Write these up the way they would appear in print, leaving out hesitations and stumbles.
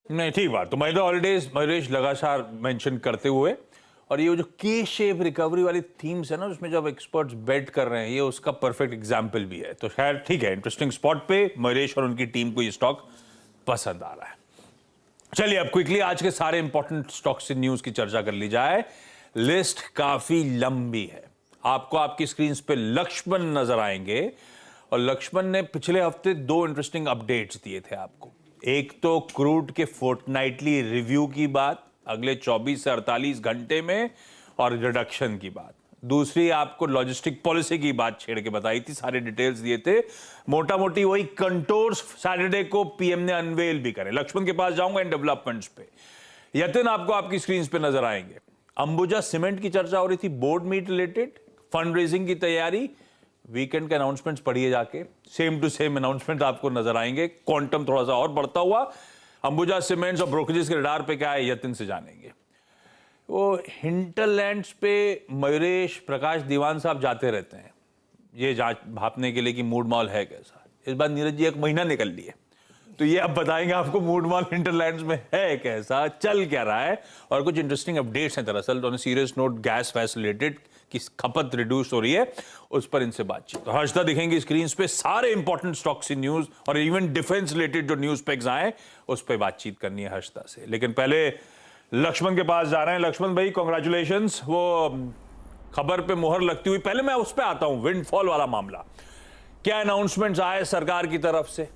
नहीं, ठीक बात। तो महिंद्रा हॉलीडेज मयूरेश लगातार मेंशन करते हुए, और ये जो के शेप रिकवरी वाली थीम्स है ना, उसमें जब एक्सपर्ट्स बेट कर रहे हैं, ये उसका परफेक्ट एग्जाम्पल भी है। तो खैर ठीक है, इंटरेस्टिंग स्पॉट पे मयूरेश और उनकी टीम को ये स्टॉक पसंद आ रहा है। चलिए अब क्विकली आज के सारे इंपॉर्टेंट स्टॉक्स इन न्यूज की चर्चा कर ली जाए। लिस्ट काफी लंबी है। आपको आपकी स्क्रीन पे लक्ष्मण नजर आएंगे, और लक्ष्मण ने पिछले हफ्ते 2 इंटरेस्टिंग अपडेट्स दिए थे आपको। एक तो क्रूड के फोर्टनाइटली रिव्यू की बात अगले 24 से 48 घंटे में, और रिडक्शन की बात। दूसरी आपको लॉजिस्टिक पॉलिसी की बात छेड़ के बताई थी, सारे डिटेल्स दिए थे। मोटा मोटी वही कंटोर्स सैटरडे को पीएम ने अनवेल भी करे। लक्ष्मण के पास जाऊंगा इन डेवलपमेंट्स पे। यतिन आपको आपकी स्क्रीन पे नजर आएंगे। अंबुजा सीमेंट की चर्चा हो रही थी, board meet related, fund raising की तैयारी। वीकेंड के अनाउंसमेंट्स पढ़िए जाके, सेम टू सेम अनाउंसमेंट आपको नजर आएंगे। क्वांटम थोड़ा सा और बढ़ता हुआ। अंबुजा सीमेंट्स और ब्रोकरेजेस के रडार पे क्या है, यतिन से जानेंगे। वो हिंटरलैंड्स पे मयूरेश प्रकाश दीवान साहब जाते रहते हैं ये जांच भापने के लिए कि मूड मॉल है कैसा। इस बार नीरज जी 1 महीना निकल लिए, तो ये अब बताएंगे आपको मूड मॉल हिंटरलैंड्स में है कैसा, चल क्या रहा है। और कुछ इंटरेस्टिंग अपडेट्स हैं दरअसल ऑन सीरियस नोट, गैस वैस रिलेटेड की खपत रिड्यूस हो रही है, उस पर इनसे बातचीत। तो हर्षदा दिखेंगी स्क्रीन पे, सारे इंपॉर्टेंट स्टॉक्स इन न्यूज और इवन डिफेंस रिलेटेड जो न्यूज पेक्स आए उस पर बातचीत करनी है हर्षदा से। लेकिन पहले लक्ष्मण के पास जा रहे हैं। लक्ष्मण भाई कांग्रेचुलेशंस, वो खबर पे मुहर लगती हुई। पहले मैं उस पे आता हूं, विंडफॉल वाला मामला, क्या अनाउंसमेंट्स आए सरकार की तरफ से?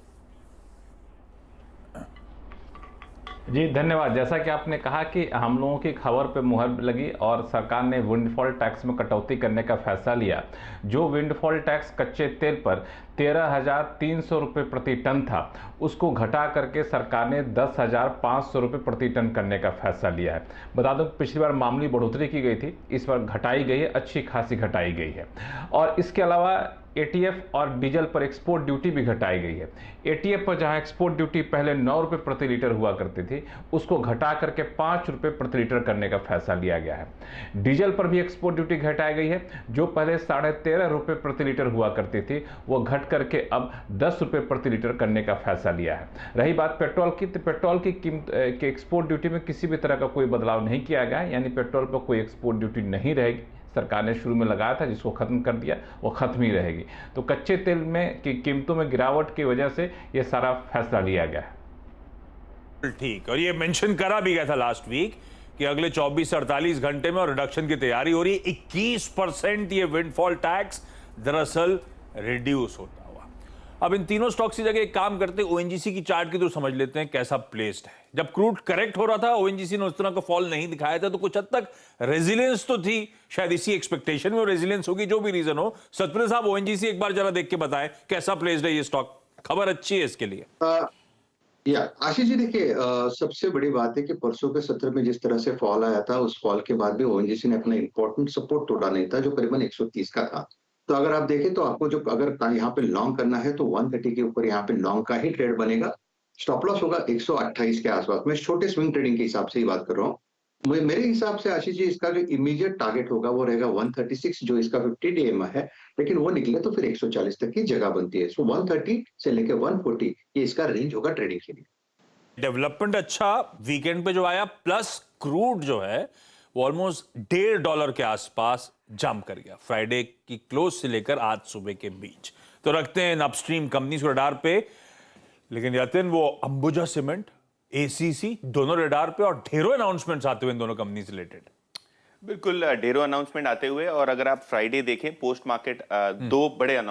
जी धन्यवाद। जैसा कि आपने कहा कि हम लोगों की खबर पे मुहर लगी और सरकार ने विंडफॉल टैक्स में कटौती करने का फैसला लिया। जो विंडफॉल टैक्स कच्चे तेल पर 13,300 रुपये प्रति टन था, उसको घटा करके सरकार ने 10,500 रुपये प्रति टन करने का फैसला लिया है। बता दूं पिछली बार मामूली बढ़ोतरी की गई थी, इस बार घटाई गई है, अच्छी खासी घटाई गई है। और इसके अलावा एटीएफ और डीजल पर एक्सपोर्ट ड्यूटी भी घटाई गई है। एटीएफ पर जहां एक्सपोर्ट ड्यूटी पहले 9 रुपये प्रति लीटर हुआ करती थी, उसको घटा करके 5 रुपये प्रति लीटर करने का फैसला लिया गया है। डीजल पर भी एक्सपोर्ट ड्यूटी घटाई गई है, जो पहले 13.5 रुपये प्रति लीटर हुआ करती थी, वो घट करके अब 10 रुपये प्रति लीटर करने का फैसला लिया है। रही बात पेट्रोल की, तो पेट्रोल की कीमत के एक्सपोर्ट ड्यूटी में किसी भी तरह का कोई बदलाव नहीं किया गया है, यानी पेट्रोल पर कोई एक्सपोर्ट ड्यूटी नहीं रहेगी। सरकार ने शुरू में लगाया था, जिसको खत्म कर दिया, वो खत्म ही रहेगी। तो कच्चे तेल में की कीमतों में गिरावट की वजह से ये सारा फैसला लिया गया है। ठीक, और ये मेंशन करा भी गया था लास्ट वीक कि अगले 24 से 48 घंटे में और रिडक्शन की तैयारी हो रही है। 21% ये विंडफॉल टैक्स दरअसल रिड्यूस होता हुआ। अब इन तीनों स्टॉक्स की जगह एक काम करते हैं, ओएनजीसी की चार्ट की तो समझ लेते हैं कैसा प्लेस्ड है। जब क्रूड करेक्ट हो रहा था, ओएनजीसी ने उस तरह का फॉल नहीं दिखाया था, तो कुछ हद तक रेजिलियंस तो थी। शायद इसी एक्सपेक्टेशन में रेजिलियंस होगी, जो भी रीजन हो। सतपाल साहब, ओएनजीसी एक बार जरा देख के बताएं कैसा प्लेस्ड है ये स्टॉक, खबर अच्छी है इसके लिए। या आशीष जी देखिए, सबसे बड़ी बात है कि परसों के सत्र में जिस तरह से फॉल आया था, उस फॉल के बाद भी ओएनजीसी ने अपना इंपॉर्टेंट सपोर्ट तोड़ा नहीं था, जो करीबन 130 का था। तो अगर आप देखें तो आपको जो अगर यहाँ पे लॉन्ग करना है तो 130 के ऊपर यहाँ पे लॉन्ग का ही ट्रेड बनेगा। स्टॉप लॉस होगा 128 के आसपास। मैं छोटे स्विंग ट्रेडिंग के हिसाब से ही बात कर रहा हूँ। मेरे हिसाब से आशीष जी, इसका जो इमीडिएट टारगेट होगा वो रहेगा 136, जो इसका 50 डीएम है। लेकिन वो निकले तो फिर 140 तक की जगह बनती है। सो 130 से लेकर 140 ये इसका रेंज होगा ट्रेडिंग के लिए। डेवलपमेंट अच्छा वीकेंड पे जो आया, प्लस क्रूड जो है वो ऑलमोस्ट $1.5 के आसपास जंप कर गया फ्राइडे की क्लोज से लेकर आज सुबह के बीच। तो रखते हैं अपस्ट्रीम कंपनीज को रडार पे। लेकिन यतिन, वो अंबुजा सीमेंट, एसीसी दोनों रडार पे, और ढेरों अनाउंसमेंट्स आते हुए इन दोनों कंपनी से रिलेटेड। बिल्कुल ढेरों अनाउंसमेंट आते हुए, और अगर आप फ्राइडे देखें पोस्ट मार्केट 2 बड़े